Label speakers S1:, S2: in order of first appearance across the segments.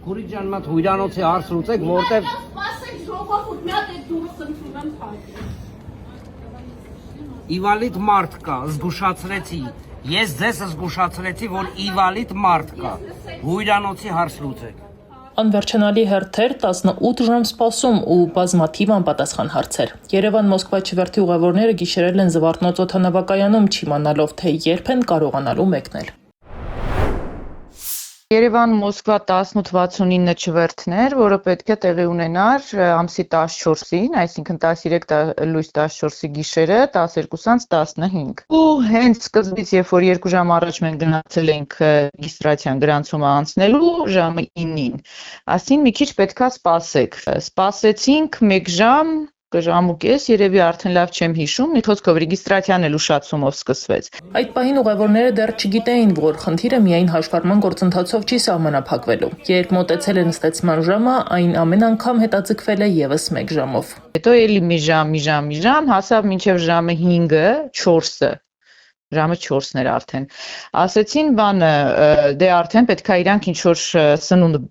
S1: Քուրի ջան, մատ հույրանոցի հարց լուծեք, որտեղ Իվալիդ մարդ կա, զգուշացրեցի։ Ես ձեզ զգուշացրեցի, որ իվալիդ մարդ կա։ Հույրանոցի հարց լուծեք։
S2: Անվերջանալի հերթեր 18 ժամ սպասում ու բազմաթիվ անպատասխան հարցեր։ Երևան-Մոսկվա չվերթի ուղևորները գիշերել են Զվարթնոց օդանավակայանում, չիմանալով թե երբ են կարողանալու մեկնել։
S3: Երևան-Մոսկվա 1869 չվերթներ, որը պետք է տեղի ունենար ամսի 14-ին, այսինքն 13 գիշերը 12:15։ Ու հենց սկզբից, երբ որ 2 ժամ առաջ մենք գնացել ենք ռեգիստրացիան գրանցումը անցնելու ժամը 9-ին, ասին մի քիչ պետքա սպասեք։ Սպասեցինք 1 ժամ ու կես, երևի արդեն լավ չեմ հիշում, մի խոսքով ռեգիստրացիան էլ ուշացումով սկսվեց։
S2: Այդ պահին ուղևորները դեռ չգիտեին, որ խնդիրը միայն հաշվառման գործընթացով չի սահմանափակվելու։ Երբ մոտեցել է նստեցման ժամը, այն ամեն անգամ հետաձգվել է եւս 1 ժամով։
S3: Հետո էլի մի ժամ, հասավ մինչև ժամը 5-ը, 4-ը։ Ժամը 4-ն էր արդեն։ Ասեցին բանը, դե արդեն պետքա իրանք ինչ-որ սնունդ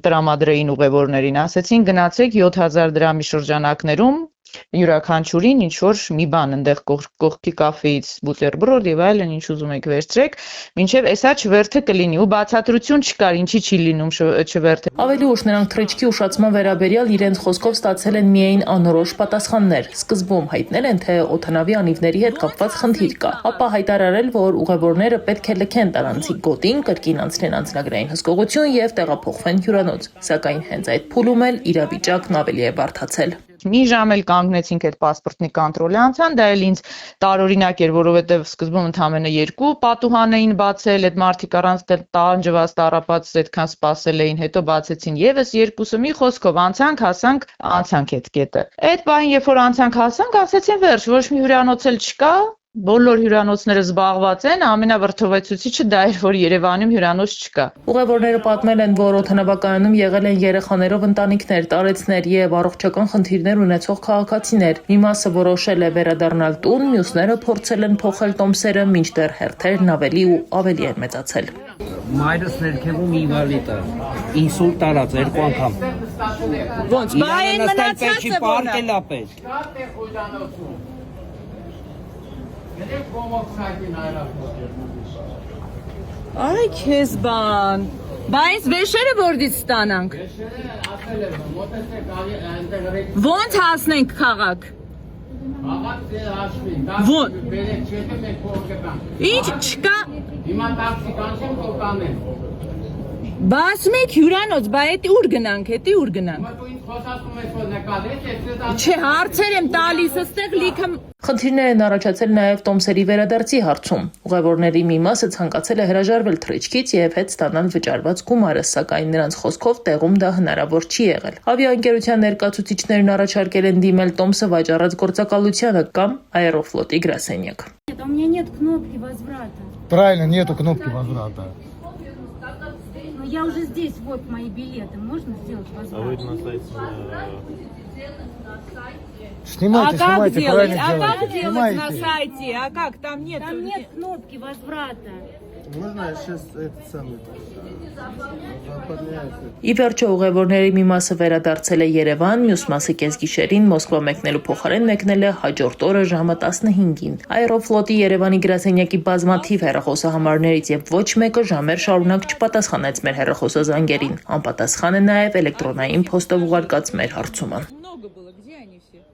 S3: տրամադրեին ուղևորներին, ասեցին գնացեք 7000 դրամի շրջանակներում յուրաքանչյուրին ինչ-որ մի բան ընդեղ կողքի կաֆեից բուտերբրոդ եւ այլն ինչ ուզում եք վերցրեք, մինչեւ էսա չվերթը կլինի ու բացատրություն չկար, ինչի չի լինում չվերթը։
S2: Ավելի ուշ նրանք թռիչքի ուշացման վերաբերյալ իրենց խոսքով ստացել են միայն անորոշ պատասխաններ։ Սկզբում հայտնել են, թե օդանավի անիվների հետ կապված խնդիր կա, ապա հայտարարել, որ ուղևորները պետք է լքեն տարանցի գոտին, կրկին անցնեն անձնագրային հսկողություն եւ տեղափոխվեն հյուրանոց։ Սակայն հենց այդ փուլում էլ իրավիճակն ավելի է բարդացել։
S3: Մի ժամ էլ կանգնեցինք այդ պասպորտնի կոնտրոլի անցան, դա էլ ինձ տարօրինակ էր, որովհետև սկզբում ընդամենը 2 պատուհան էին բացել, այդ մարդիկ առանց տանջված տառապած այդքան սպասել էին, հետո բացեցին եւս 2-ը, մի խոսքով անցանք այդ կետը։ Այդ բան, երբ որ հասանք, ասեցին վերջ, ոչ մի հյուրանոց էլ չկա, բոլոր հյուրանոցները զբաղված են, ամենավրդովեցուցիչը դա էր, որ Երևանում հյուրանոց չկա։
S2: Ուղևորները պատմել են, որ օդանավակայանում եղել են երեխաներով ընտանիքներ, տարեցներ եւ առողջական խնդիրներ ունեցող քաղաքացիներ։ Մի մասը որոշել է վերադառնալ տուն, մյուսները փորձել են փոխել տոմսերը, մինչդեռ հերթերն ավելի ու ավելի են մեծացել։
S1: Մայրս ներքևում իվալիդ է, ինսուլտ արած 2 անգամ։
S4: Ոնց, բայ են մնացածը Այ քեզ բան, բայց վեշերը որտից ստանանք։ Ոնց հասնենք քաղաք։ Ինչ չկա։ Բասում եք հյուրանոց, բայ էտի ուր գնանք։ Չէ, հարցեր եմ տալիս, ըստեղ լիքը
S2: Խնդիրներ են առաջացել նաև տոմսերի վերադարձի հարցում։ Ուղևորների մի մասը ցանկացել է հրաժարվել թռիչքից եւ հետ ստանալ վճարված գումարը, սակայն նրանց խոսքով տեղում դա հնարավոր չի եղել։ Ավիաընկերության ներկայացուցիչներն առաջարկել են դիմել տոմսը վաճառած գործակալությանը կամ Аэрофлотի գրասենյակ։
S5: У меня нет кнопки возврата.
S6: Правильно, нету кнопки возврата.
S5: Но я уже здесь, вот мои билеты. Можно сделать возврат?
S7: А вы на сайте...
S6: Снимайте, снимайте, правильно
S4: как
S6: делаете.
S4: делать на сайте? А как? Там нет
S5: кнопки возврата.
S6: Можно я сейчас этот самый...
S2: Ի վերջո ուղևորների մի մասը վերադարձել է Երևան, մյուս մասը կեսգիշերին Մոսկվա մեկնելու փոխարեն մեկնել է հաջորդ օրը ժամը 15-ին։ Aeroflot-ի Երևանի գրասենյակի բազմաթիվ հեռախոսահամարներից եւ ոչ մեկը ժամեր շարունակ չպատասխանեց մեր հեռախոսազանգերին։ Անպատասխան է նաեւ էլեկտրոնային փոստով ուղարկած մեր հարցումը։